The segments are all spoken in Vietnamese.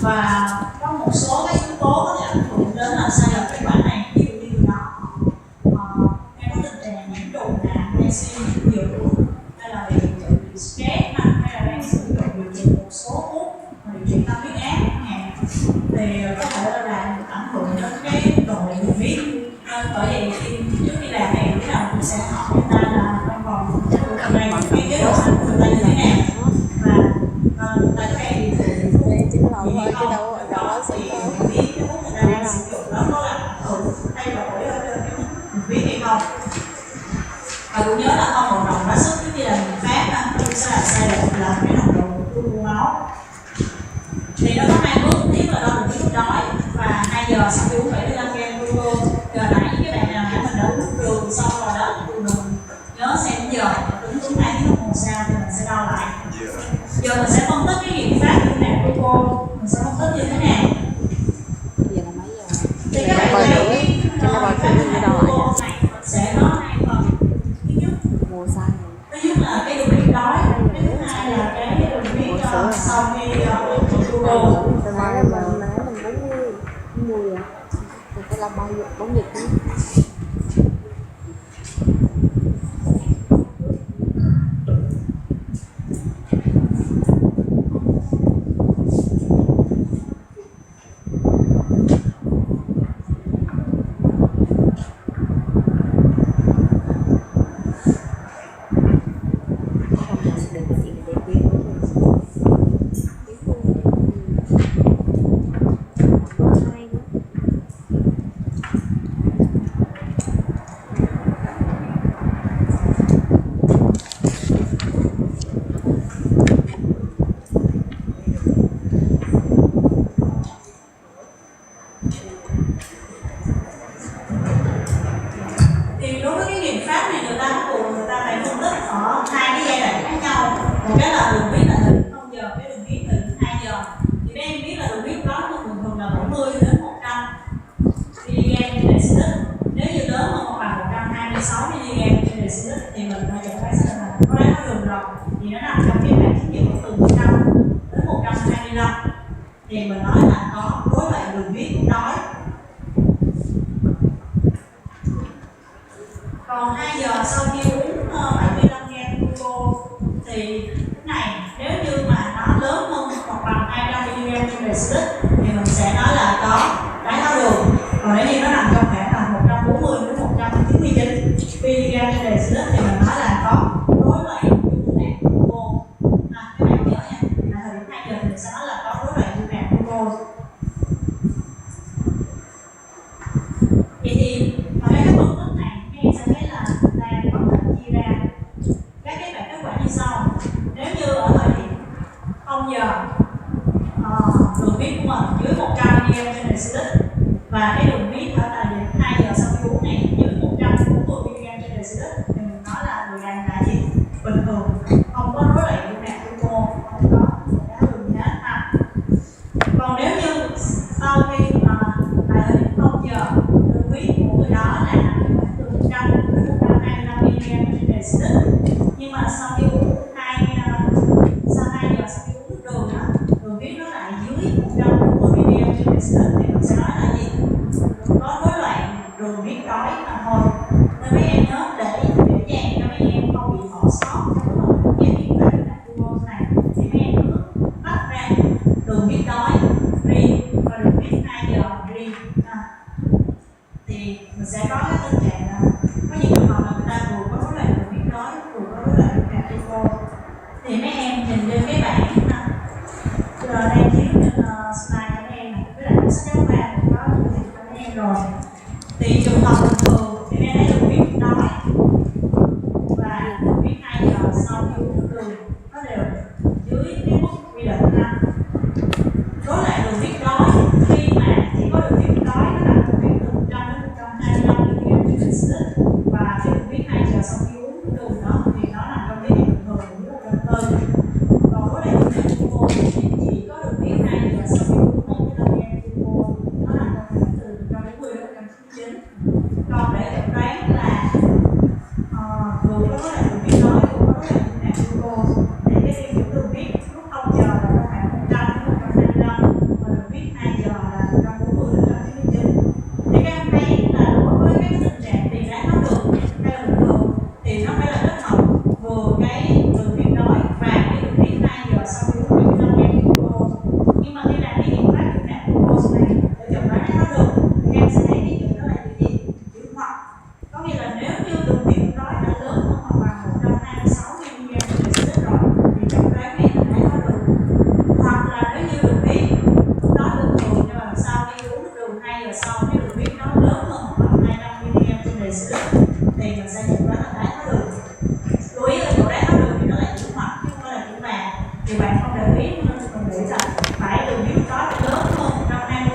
và có một số các yếu tố có thể ảnh hưởng đến là sai lệch kết quả này. Ví dụ như người đó hay có tình trạng nhiễm trùng nặng hay suy dinh dưỡng, hay là bị stress nặng, hay là đang sử dụng điều trị một số thuốc điều trị tăng huyết áp chẳng hạn, thì có thể là làm ảnh hưởng đến cái độ đường huyết. Nên bởi vậy trước khi làm này lúc nào cũng sẽ hỏi người ta là trong vòng chất lượng tuần này cái chế độ ăn của người ta như thế nào, và người ta có hay thì biết cái thuốc người ta đang sử dụng đó có làm ảnh hưởng thay đổi đường huyết hay không. Và cũng nhớ là không vận động quá sức như là mình phát cũng sẽ là sai lệch là cái nồng độ glucose máu. Thì nó có hai bước, thứ nhất là đo đường huyết lúc đói và 2 giờ sau khi uống 75 g glucose. Giờ nãy cái bạn nào mình đã uống đường xong rồi đó, mình nhớ xem giờ đúng 2 tiếng đồng hồ sau thì mình sẽ đo lại. Giờ mình sẽ phân tích cái nghiệm pháp như thế nào glucose, mình sẽ phân tích như thế nào. Giờ là mấy giờ? Thì các bạn thấy cái glucose này mình sẽ có hai phần. Thứ nhất là cái đường huyết đói, cái thứ hai là cái đường huyết sau khi glucose. Mình nói mình 40 à? Thì phải làm bao nhiêu? 4 giờ tiếng. Thì mình nói là có rối loạn đường huyết lúc đói. Còn 2 giờ sau khi uống 75 g glucose thì cái này nếu như mà nó lớn hơn hoặc bằng 200 mg trên decilit thì mình sẽ nói là có đái tháo đường. Còn nếu như nó nằm trong khoảng là 140 đến 199 mg trên decilit thì mình nói là có rối loạn dung nạp glucose. Các bạn nhớ nha, là thời điểm 2 giờ thì mình sẽ nói là có rối loạn dung nạp glucose. Vậy thì ở đây các phân tích này các em sẽ thấy là đang có thể chia ra các cái bảng kết quả như sau. Nếu như ở thời điểm 0 giờ đường huyết của mình dưới 100 mg trên decilit và cái đường huyết ở thời điểm 2 giờ sau khi uống này dưới 140 mg trên decilit thì mình nói là người này là gì? Bình thường, không có rối loạn dung nạp glucose, không có đái tháo đường gì hết ha. Còn nếu như sau khi tại thời điểm 0 giờ đường huyết của người đó là khoảng từ 100 đến 125 mg trên decilit, nhưng mà sau khi uống sau 2 giờ sau khi uống nước đường đó, đường huyết nó lại dưới 140 mg trên decilit thì mình sẽ nói là gì? Có rối loạn đường huyết đói mà thôi. Nên mấy em nhớ để dễ dàng cho mấy em không bị bỏ sót trong cái cái nghiệm pháp glucose này thì mấy em cứ tách ra đường huyết đói riêng và đường huyết 2 giờ riêng. Thì mình sẽ có cái tình trạng là có những trường hợp là người ta vừa có rối loạn đường huyết đói vừa có rối loạn đường glucose. Thì mấy em nhìn lên cái bảng đang chiếu trên slide của mấy em này, với lại sách giáo khoa cũng có hiển thị cho mấy em rồi. Thì trường hợp bình thường thì mấy em thấy đường huyết đói và đường huyết 2 giờ sau khi uống nước đường nó đều dưới cái mức quy định ha. Rối loạn đường huyết đói khi mà chỉ có đường huyết đói nó nằm trong khoảng từ 100 đến 125 mg trên decilit và cái đường huyết 2 giờ sau khi uống nước đường đó thì nó nằm trong cái bình thường của 140. Còn rối loạn dung nạp glucose thì chỉ có đường huyết 2 giờ sau khi uống 75 g glucose, nó nằm trong khoảng từ 140 đến 199. Còn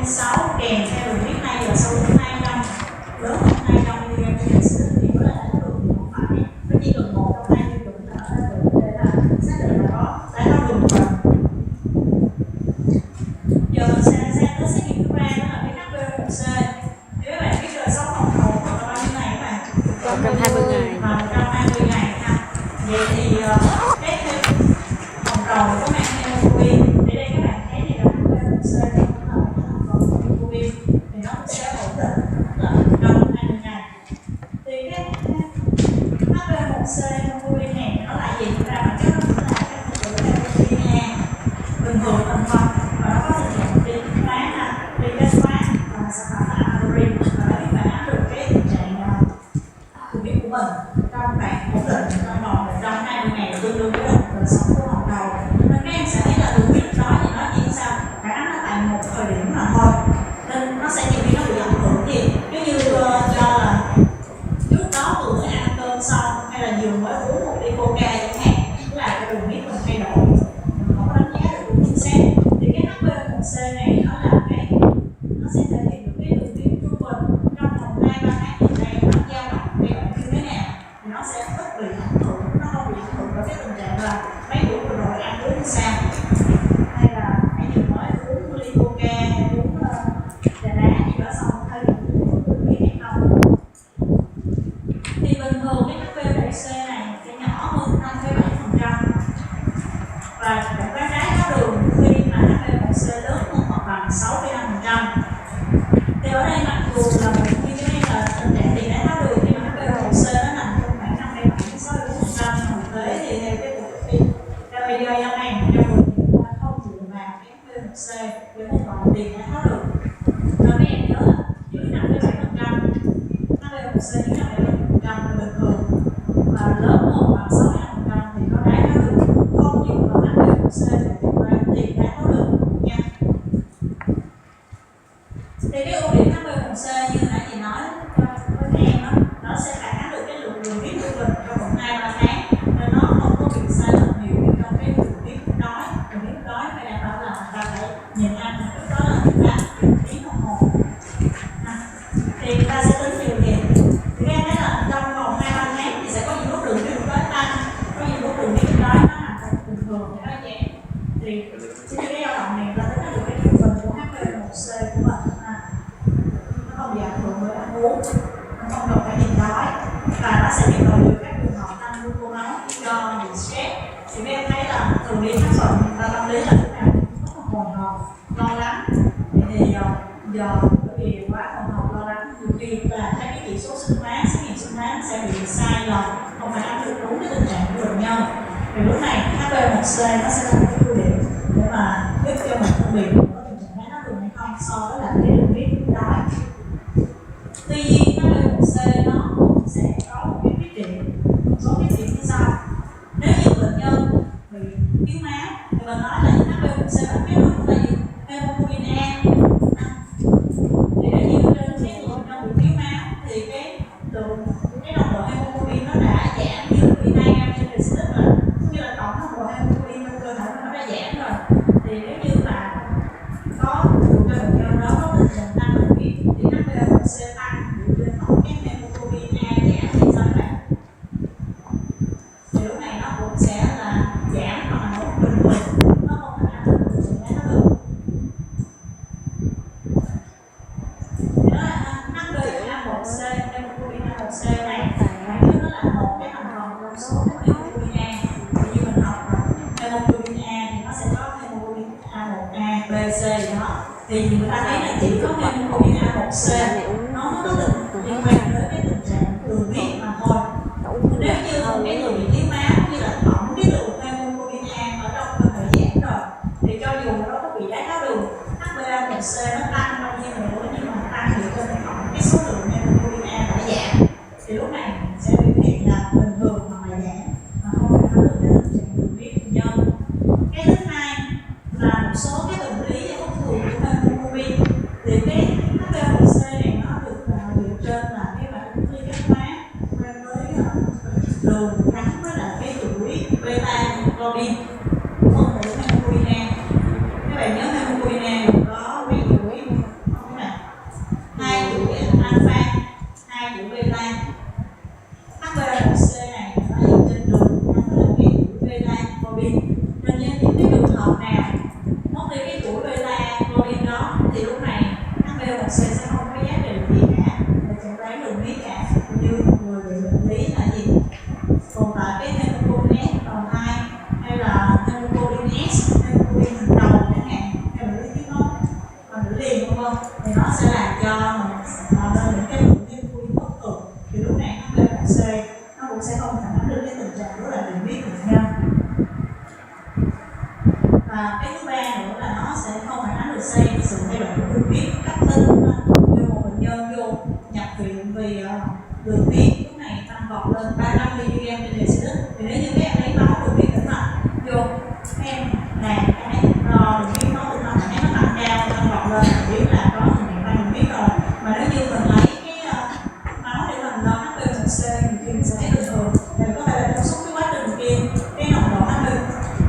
6 kèm theo đường huyết 2 giờ sâu đến 200 lớn hơn 200 mg trên deciliter thì có đái tháo đường thì không phải, nó chỉ cần một trong hai tiêu chuẩn là đã đủ để là xác định là có đái tháo đường rồi. Giờ mình sẽ xem tới xét nghiệm thứ ba, đó là cái HbA1c. Thì các bạn biết đời sống hồng cầu khoảng bao nhiêu ngày các bạn? 120 ngày. 120 ngày ha. Vậy thì cái hồng cầu có mang hemoglobin, để đây các bạn thấy thì là HbA1c thì cũng là một cái thành phần của hemoglobin, thì nó cũng sẽ ổn định là 120 ngày. Thì cái HbA1c hemoglobin này nó là gì? Ra bản chất nó là các phân tử hemoglobin A bình thường thành phần, và nó có tình trạng đi phán đi kết phán và sản phẩm là adenine, và nó đi phản ánh được cái tình trạng đường huyết của mình trong khoảng ổn định trong vòng 120 ngày, tương đương với đời sống của hồng cầu. Nên các em sẽ thấy là đường huyết đó thì nó chỉ sao phản ánh nó tại một thời điểm mà thôi, nên nó sẽ nhiều khi nó bị ảnh hưởng gì nếu như cho là trước đó vừa mới ăn cơm xong hay là vừa mới uống một ly coca chẳng hạn, là cái đường huyết mình thay đổi, mình không có đánh giá được đúng chính xác. Thì cái HbA1c này nó là cái nó sẽ thể hiện được cái đường huyết trung bình trong vòng 2-3 tháng gần đây nó dao động giai đoạn như thế nào, thì nó sẽ ít bị ảnh hưởng, nó không bị ảnh hưởng bởi cái tình trạng là mấy bữa vừa rồi ăn uống sao, hay là hãy vừa mới uống ly coca hay uống trà đá gì đó xong thay đổi đường huyết hay không. Thì bình thường cái HbA1c này sẽ nhỏ hơn 5,7%, và một cái đái tháo đường khi mà HbA1c lớn hơn hoặc bằng 6,5%. Thì ở đây mặc dù là một nguyên nhân là tình trạng bị đái tháo đường, nhưng mà HbA1c nó nằm trong khoảng 5,7-6,4%, nhưng thực tế thì theo cái cuộc thi ra video năm 2010 thì chúng ta không dựa vào cái HbA1c để một loại tiền đái tháo đường. Và mấy em nhớ là dưới 5,7%, HbA1c dưới 5,7% là bình thường, và lớn hơn bằng 6,5% thì có đái tháo đường. Không dựa vào HbA1c để tiền đái tháo đường nha. Thì cái ưu điểm HbA1c như nãy chị nói với các em đó, nó sẽ phản ánh được cái lượng đường huyết trung bình trong vòng 2-3 tháng, nên nó không có bị sai lệch nhiều như trong cái đường huyết đói. Đường huyết đói phải đảm bảo là ta phải nhìn ăn, lúc đó là chúng ta tiếng đồng hồ. Thì ta sẽ tính nhiều gì? Thì các em thấy là trong vòng 2-3 tháng thì sẽ có những lúc đường huyết đói tăng, có những lúc đường huyết đói nó nằm trong bình thường thì nó nhẹ. Thì cái dao động này ta tính được cái trung bình của HbA1c của mình. Nó không bị ảnh hưởng bởi ăn uống, nó không cần phải nhìn đói, và nó sẽ bị loại trừ các trường hợp tăng glucose máu do bị stress. Thì các em thấy là thường đi khám bệnh ta tâm lý là lúc nào rất là hồi hộp, lo lắng. Thì giờ bởi vì quá hồi hộp lo lắng, nhiều khi là cái chỉ số sinh hóa, xét nghiệm sinh hóa sẽ bị sai lầm, không phải áp được đúng cái tình trạng của bệnh nhân. Thì lúc này HbA1c nó sẽ là một cái ưu điểm để mà giúp cho mình phân biệt có tình trạng đái tháo đường hay không so với lại cái đường huyết đói. Tuy nhiên HbA1c nó cũng sẽ có một cái khuyết điểm, một số khuyết điểm như sau. Nếu như bệnh nhân bị thiếu máu thì mình nói là HbA1c bản chất nó là gì? Hemoglobin A. Thì nếu như trên cái người bệnh nhân bị thiếu máu thì cái nồng độ hemoglobin nó đã giảm dưới 12 gram trên deciliter rồi, cũng như là tổng nồng độ hemoglobin trong cơ thể nó đã giảm rồi. Thì nếu như mà có cho bệnh nhân đó có tình trạng tăng đường huyết thì HbA1c tăng dựa trên tổng cái hemoglobin A giảm thì sao các bạn? Thì lúc này nó cũng sẽ là giảm hoặc là nó bình thường, nó không phải là tình trạng đái tháo đường. Thì đó là HbA1c, hemoglobin A1c này bản chất nó là một cái thành phần trong số hemoglobin A. Thì như mình học rồi, hemoglobin A thì nó sẽ có hemoglobin A1A, B, C gì đó. Thì người ta thấy là chỉ có hemoglobin A1C nó có liên quan đến cái tình trạng đường huyết mà thôi. Nếu như một cái người bị thiếu máu như là tổng cái lượng hemoglobin A ở trong cơ thể giảm rồi, thì cho dù nó có bị đái tháo đường, HbA1c nó tăng bao nhiêu nữa nhưng mà tăng dựa trên cái số lượng hemoglobin A đã giảm, thì lúc này sẽ biểu hiện là bình thường hoặc là giảm, mà không phải ảnh hưởng đến tình trạng đường huyết của nhân. Cái thứ hai là một số cái bệnh lý bất thường của hemoglobin. Thì cái HbA1c này nó được dựa trên là cái bản lý kết hóa quen với đường gắn với lại cái đường huyết beta globin phân hữu hemoglobin A. Các bạn nhớ hemoglobin A có mấy đường huyết do tạo ra những cái lượng liquid bất thường thì lúc này HbA1c nó cũng sẽ không phản ánh được cái tình trạng đó là đường huyết bệnh nhân. Và cái thứ ba nữa là nó sẽ không phản ánh được sự thay đổi của đường huyết cấp tính. Như một bệnh nhân vô nhập viện vì đường huyết lúc này tăng vọt lên 35 mg trên dl, thì nếu như các em lấy máu đường huyết tĩnh mạch vô các em làm cái đường huyết máu tĩnh mạch nó tăng cao tăng vọt lên là biết là có tình trạng tăng đường huyết rồi. Mà nếu như mình lấy cái máu để mình đo HbA1c thì mình sẽ thấy bình thường, thì có thể là trong suốt cái quá trình kia cái nồng độ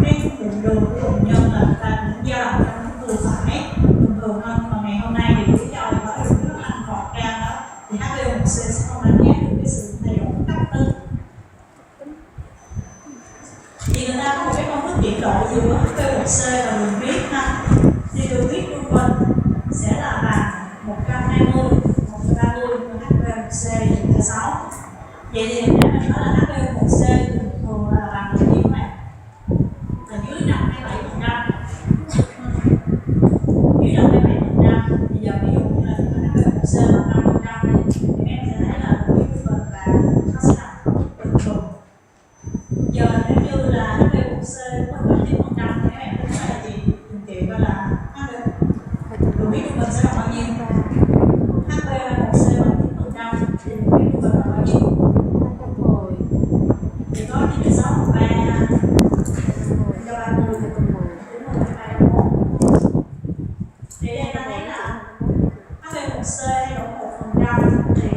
cái lượng đường của bệnh nhân là ta cũng dao động trong vừa phải bình thường hơn. Nhưng mà ngày hôm nay thì lý do là có đường huyết nó tăng vọt cao đó thì HbA1c sẽ không đánh giá được cái sự thay đổi cấp tính. Thì người ta có một cái công thức chuyển đổi giữa HbA1c và đường huyết ha. Thì đường huyết trung bình sẽ là bằng 120, 130 HbA1c trên 6. Vậy thì nếu mình nói là HbA1c thường thường là bằng bao nhiêu các bạn? Là dưới 5 hay 7%. Dưới 5 hay 7%. Bây giờ ví dụ như là HbA1c bằng 5% thì em sẽ thấy là đường huyết trung bình và nó sẽ nằm bình thường. Giờ nếu như là HbA1c của mình 7% thì các em tính là gì? Mình chịu coi là đường huyết trung bình sẽ bằng bao nhiêu? HbA1c bằng 9% thì đường huyết trung bình là bao nhiêu? Thì có 96 phần 3 cho 30 đúng rồi, 3 thì đây ta thấy là HbA1c thay đổi 1% thì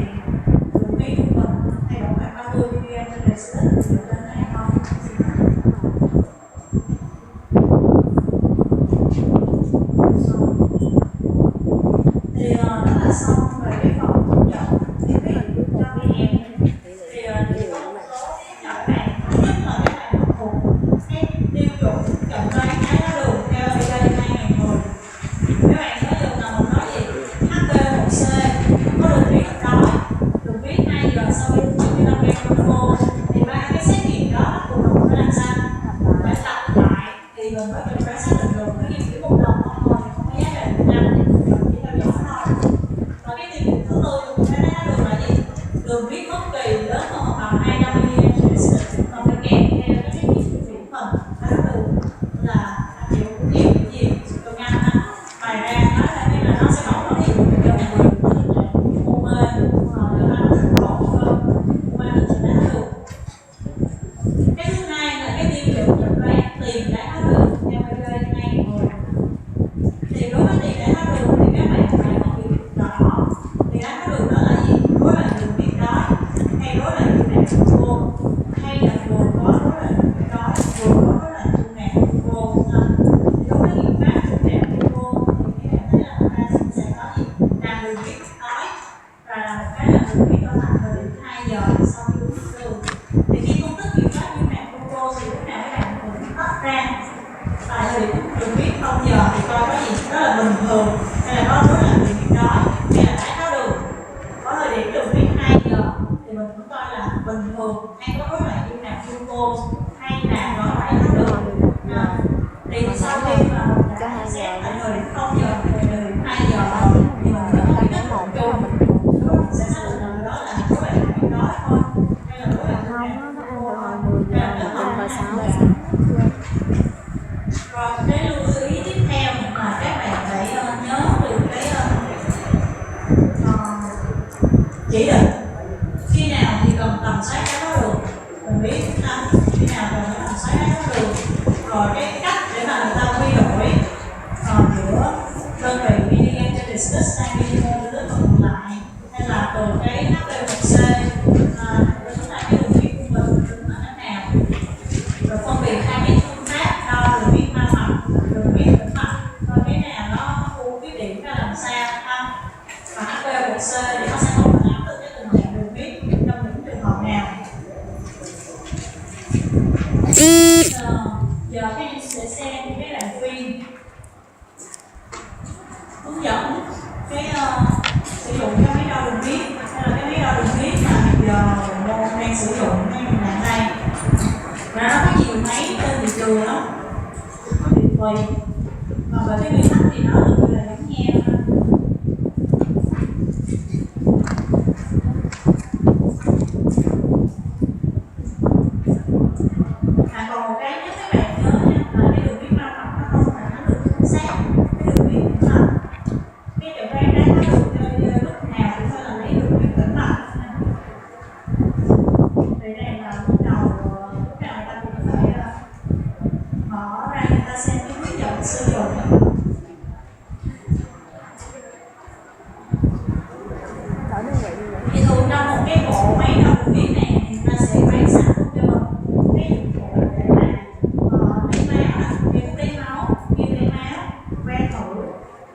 đường huyết trung bình thay đổi khoảng 30 mg trên dl thì được lên hay không? Thì đó là xong về cái phần hướng dẫn thiết bị cho các em. Thì có một số nhỏ các bạn, thứ nhất là các bạn học thuộc cái tiêu chuẩn chẩn đoán đái tháo đường theo ADA 2010. Các bạn nhớ được là mình nói gì? HbA1c có đường huyết ít đói, đường huyết 2 giờ sau khi 95 g glucose thì ba cái xét nghiệm đó cùng đồng phải làm sao? Phải lặp lại thì mình mới chẩn đoán xác định được. Nếu như chỉ một lần không thôi thì không có giá trị Việt Nam, chỉ theo dõi thôi. Và cái tiêu chuẩn thứ tư của cái đái tháo đường là gì? Đường huyết bất kỳ lớn hơn hoặc bằng 200 mg trên dl, còn phải kèm theo cái trách nhiệm của điển hình đái tháo đường là chịu nhiều cái gì từ ngăn ha. Ngoài ra nói là cái là nó sẽ bỏ nó nhiều cho mọi người có tình trạng u mê do ăn thực phẩm u mê tình trạng đái tháo đường. Cái thứ hai là cái tiêu chuẩn chẩn đoán tiền đái tháo đường theo ADA 2010. Thì đối với tiền đái tháo đường thì các bạn phải phân biệt rõ tiền đái tháo đường đó là gì? Rối loạn đường huyết đói hay rối loạn dung nạp glucose, hay là vừa có rối loạn đường huyết đói vừa có rối loạn dung nạp glucose. Thì đối với liệu pháp dung nạp glucose thì các bạn thấy là ta sẽ có gì? Làm đường huyết đói và là một cái là đường huyết ở tại thời điểm 2 giờ sau khi uống nước đường. Thì khi công thức liệu pháp dung nạp glucose thì lúc nào các bạn cũng tách ra tại thời điểm đường huyết 0 giờ thì coi có gì đó là bình thường hay là có rối loạn đường huyết đói hay là đái tháo đường. Có thời điểm đường huyết 2 giờ thì mình cũng coi là bình thường hay có rối loạn dung nạp glucose hay là có đái tháo đường. Thì sau khi mà mình đã xét tại thời điểm 0 giờ thì thời điểm 2 giờ thì mình vẫn có kết luận chung mình sẽ xác định là đó là rối loạn đường huyết đói thôi hay là rối loạn dung nạp glucose hay là rối loạn Rồi cái lưu ý tiếp theo là các bạn phải nhớ được cái chỉ định khi nào thì cần tầm soát đái tháo đường, mình biết khi nào cần phải tầm soát đái tháo đường, rồi cái cách để mà người ta quy đổi giữa đơn vị mg trên dl sang millimol đến phần lại hay là từ cái HbA1c đến là cái đường huyết của mình tính là thế nào, rồi phân biệt hai cái phương pháp đo đường huyết mau mạch, đường huyết tĩnh mạch, coi cái nào nó thu cái điểm ra làm sao ha. Và HbA1c thì nó sẽ không phản ánh được cái tình trạng đường huyết trong những trường hợp nào. Giờ các em sẽ xem cái đoạn phim hướng dẫn cái sử dụng cái máy đo đường huyết hay là cái máy đo đường huyết mà hiện giờ môn đang sử dụng ngay hiện nay. Và nó có nhiều máy trên thị trường lắm, có tuyệt vời. Và về cái nguyên tắc thì nó được là giống nhau thôi.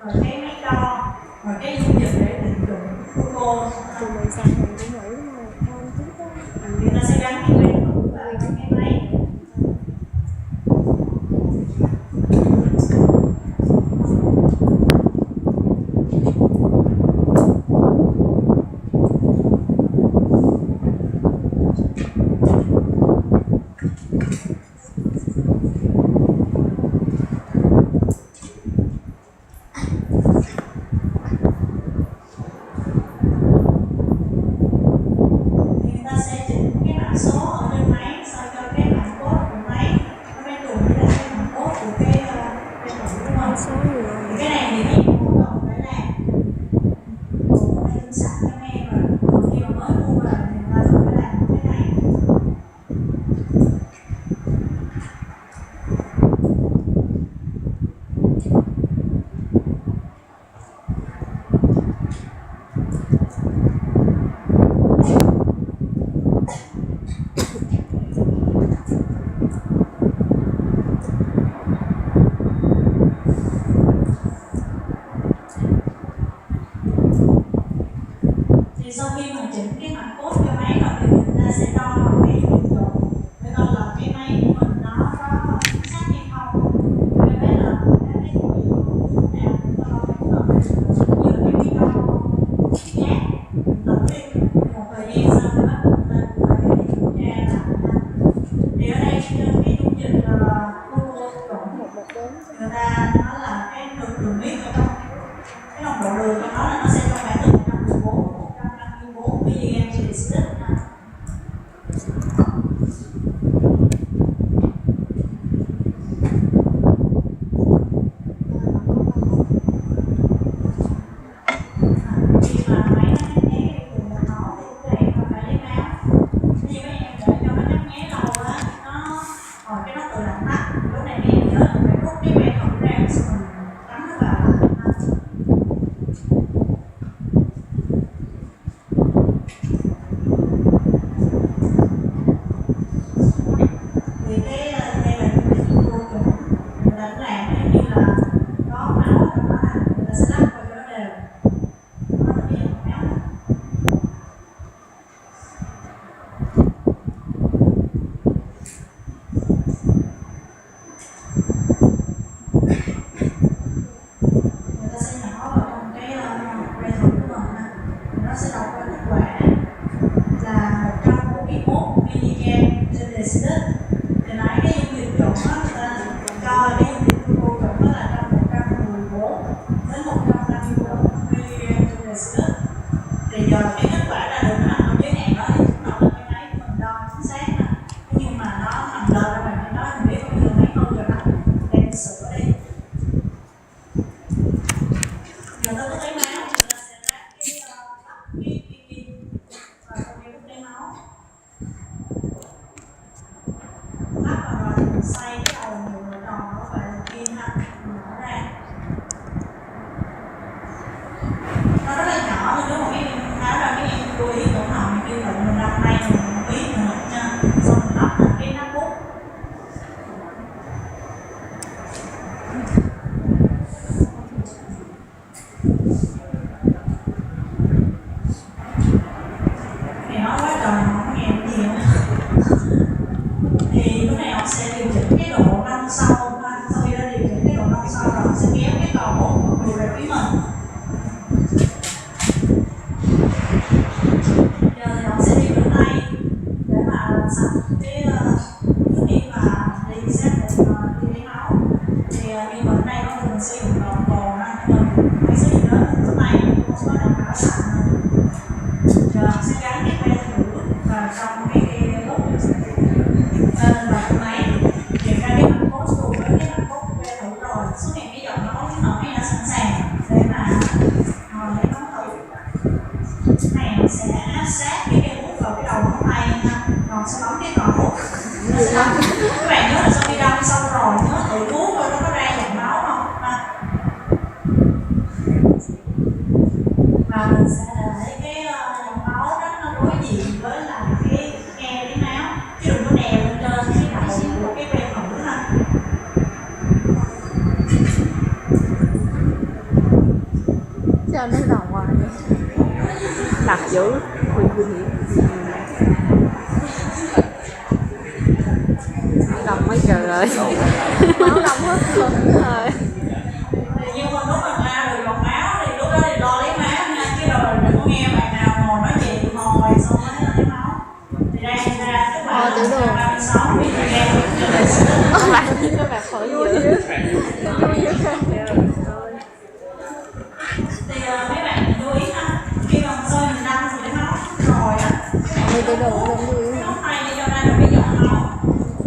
rồi cái máy đo, rồi cái dung dịch để định lượng glucose. Tụi mình xài mình cũng vậy đúng không? Không chứ đó. Thì ta sẽ gắn cái que thử vào cái máy. Thì sau khi mà chỉnh cái mạch code cho máy rồi thì người ta sẽ đo bằng cái nhiệt độ để coi là cái máy của mình nó có chính xác hay không. Vì thế là cái nhiệt độ nào cũng đo cũng đo như là cái đo nhát tập đi một thời gian sau thì bắt đầu ta phải kiểm tra lại. Thì ở đây cái dung dịch glucose trộn người ta nói là cái đường huyết ở trong cái nồng độ đường trong đó là nó sẽ trong khoảng từ 154 mg trên deciliter. Khi mà máy nó nhấp nháy từ một máu thì lúc này không phải lấy máu. Khi mấy em để cho nó nhấp nháy lâu á, nó cái nó tự động tắt. Lúc này mấy em nhớ là phải rút cái que thử ra xong mình cắm nó vào lại. Thì cái đây là những cái cô chuẩn người ta cũng làm nếu như là có máu ở trong đó là người ta sẽ lắc vào cho nó đều. Nó là cái dòng máu. Người ta sẽ nhỏ vào trong cái que thử của mình ha. Nó sẽ đọc qua kết quả là 141 mg trên deciliter. Thì nãy cái dung dịch trộn đó người ta cho cái dung dịch glucose trộn đó là trong 114 đến 154 mg trên deciliter. Thì giờ cái kết quả ra được nó nằm trong giới hạn đó thì chúng ta là cái máy của mình đo chính xác nè. Nhưng mà nó nằm lệch ra ngoài cái đó thì biết bao nhiêu máy không rồi đó. Đem sửa đi. Giờ tới cái máu thì người ta sẽ ráp cái pin vào trong cái hút lấy máu. Lắp vào rồi mình xoay cái đầu nhựa tròn nó phải là pin ha, mình mở ra. Nó rất là nhỏ, nhưng nếu mà mấy em tháo ra mấy em chú ý tổn họng kêu là mình đâm tay mình không biết nữa nha. Xong mình lắp thành cái nắp bút. Thì nói quá trời mà không nghe được nhiều. Thì lúc này ông sẽ điều chỉnh cái độ nông sâu ha. Sau khi đã điều chỉnh cái độ nông sâu rồi, ông sẽ kéo cái cò hút về phía mình. Giờ thì ông sẽ đi rửa tay để mà làm sạch cái trước khi mà đi xét nghiệm đi lấy máu. Thì như bệnh này có mình sử dụng cồn ha, nhưng mà phải sử dụng đó rửa tay không có đảm bảo sạch. Giờ ông sẽ gắn cái que thử vào trong cái lúc lên vào cái máy, kiểm tra cái mạch code cùng với cái mạch code que thử rồi xuất hiện cái dòng máu nước nổi đã sẵn sàng để mà lấy máu thử. Này mình sẽ áp sát cái hút vào cái đầu ngón tay ha, còn sẽ bấm cái cò hút. Các bạn nhớ là sau khi đâm xong rồi nhớ tự hút coi nó có ra dòng máu không ha. Và mình sẽ để cái dòng máu đó nó đối diện với lại cái khe lấy máu, chứ đừng có đè lên trên cái đầu của cái que thử ha. cho nó đầu ngoài đặt dữ đồng mấy trời ơi máu đông hết luôn rồi. Nhưng mà lúc mà ra được dòng máu thì lúc đó thì lo lấy máu nha, chứ rồi đừng có nghe bạn nào ngồi nói chuyện hồi xong mới lấy máu. Thì đây ra các bạn Tiểu đường 36 mg các bạn khỏi vui dữ thì mấy bạn lưu ý ha, khi mà soi mình đăng thì lấy máu rồi á, người tiểu đường giống như nó tay đi cho ra được cái dòng máu,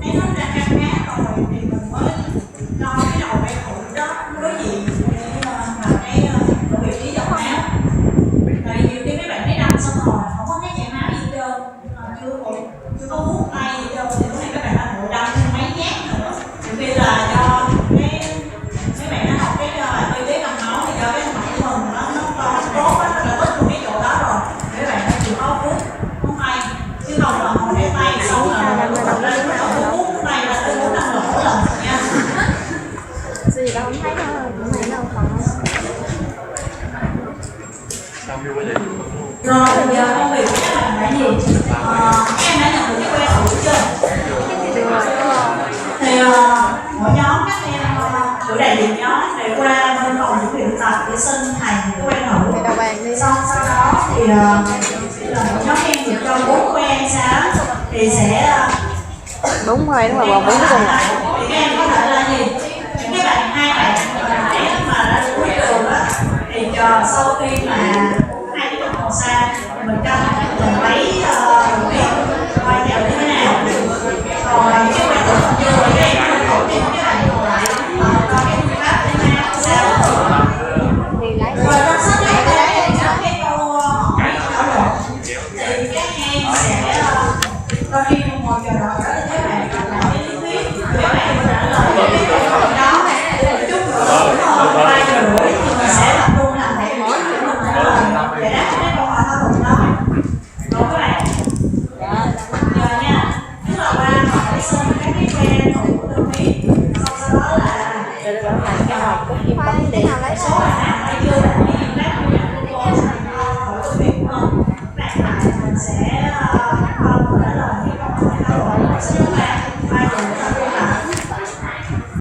thấy nó ra căng ngát rồi thì mình mới cho cái đầu bay phụ đó đối diện để mà cái vị trí dòng máu. Tại vì nhiều khi mấy bạn thấy đăng xong rồi không có thấy chảy máu gì hết trơn, chưa có hút tay gì hết trơn, thì lúc này các bạn đã ngồi đăng thêm mấy nhát nữa. Nhiều khi là do cái mấy bạn đã học cái y tế cầm máu thì do cái mạch của mình nó tốt á, nó là tích cái chỗ đó rồi, mấy bạn đã chịu khó hút tay, chứ không là ngồi để tay xong là nó hút tay là tôi hút năng lượng lần nha. gì đâu không thấy đâu, cũng thấy đâu còn. Rồi bây giờ công việc của các bạn là gì? Các em đã nhận được cái que thử chưa? Thì mỗi nhóm các em cử đại diện nhóm để qua bên phòng dữ liệu tập để xin thầy cái que thử. Thì đầu bàn đi. Sau đó thì mỗi nhóm em được cho 4 que sao thì sẽ 4 que đúng rồi, còn 4 cái còn lại.